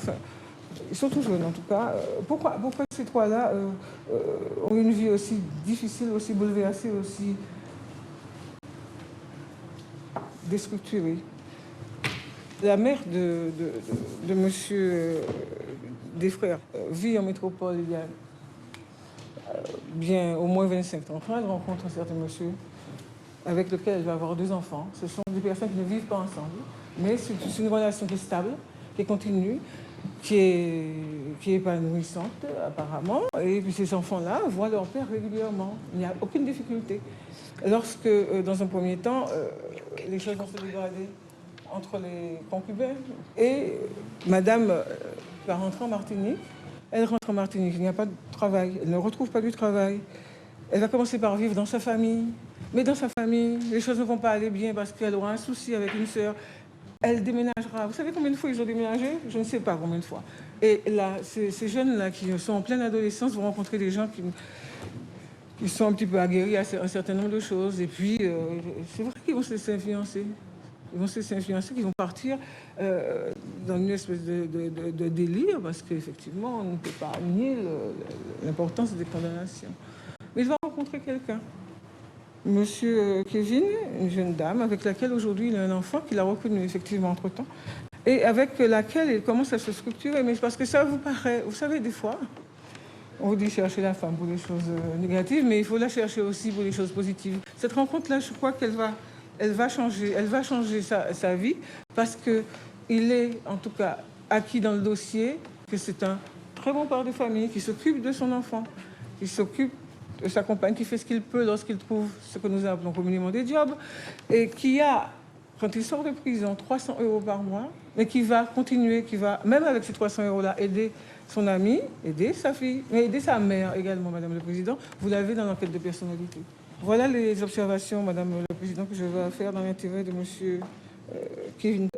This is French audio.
Enfin, ils sont tous jeunes en tout cas. Pourquoi ces trois-là ont une vie aussi difficile, aussi bouleversée, aussi déstructurée? La mère de monsieur Desfrères vit en métropole il y a bien au moins 25 ans. Elle rencontre un certain monsieur avec lequel elle va avoir 2 enfants. Ce sont des personnes qui ne vivent pas ensemble, mais c'est une relation qui est stable, qui est continue, qui est épanouissante apparemment. Et puis ces enfants-là voient leur père régulièrement. Il n'y a aucune difficulté. Lorsque, dans un premier temps, les choses vont se dégrader entre les concubins et madame va rentrer en Martinique. Elle rentre en Martinique, il n'y a pas de travail, elle ne retrouve pas du travail. Elle va commencer par vivre dans sa famille. Mais dans sa famille, les choses ne vont pas aller bien parce qu'elle aura un souci avec une sœur. Elle déménagera. Vous savez combien de fois ils ont déménagé? Je ne sais pas combien de fois. Et là, ces jeunes-là qui sont en pleine adolescence vont rencontrer des gens qui sont un petit peu aguerris à un certain nombre de choses. Et puis, c'est vrai qu'ils vont se laisser influencer. Ils vont se laisser influencer, qu'ils vont partir dans une espèce de délire parce qu'effectivement, on ne peut pas nier l'importance des condamnations. Mais il va rencontrer quelqu'un. Monsieur Kevin, une jeune dame avec laquelle aujourd'hui il a un enfant qu'il a reconnu effectivement entre-temps et avec laquelle il commence à se structurer. Mais parce que ça vous paraît, vous savez, des fois, on vous dit chercher la femme pour les choses négatives, mais il faut la chercher aussi pour les choses positives. Cette rencontre-là, je crois qu'elle va changer sa vie parce qu'il est en tout cas acquis dans le dossier que c'est un très bon père de famille qui s'occupe de son enfant, qui s'occupe de sa compagne, qui fait ce qu'il peut lorsqu'il trouve ce que nous appelons communément des jobs, et qui a, quand il sort de prison, 300 € par mois, mais qui va continuer, qui va, même avec ces 300 € aider son ami, aider sa fille, mais aider sa mère également, Madame le Président. Vous l'avez dans l'enquête de personnalité. Voilà les observations, Madame le Président, que je vais faire dans l'intérêt de Monsieur Kevin.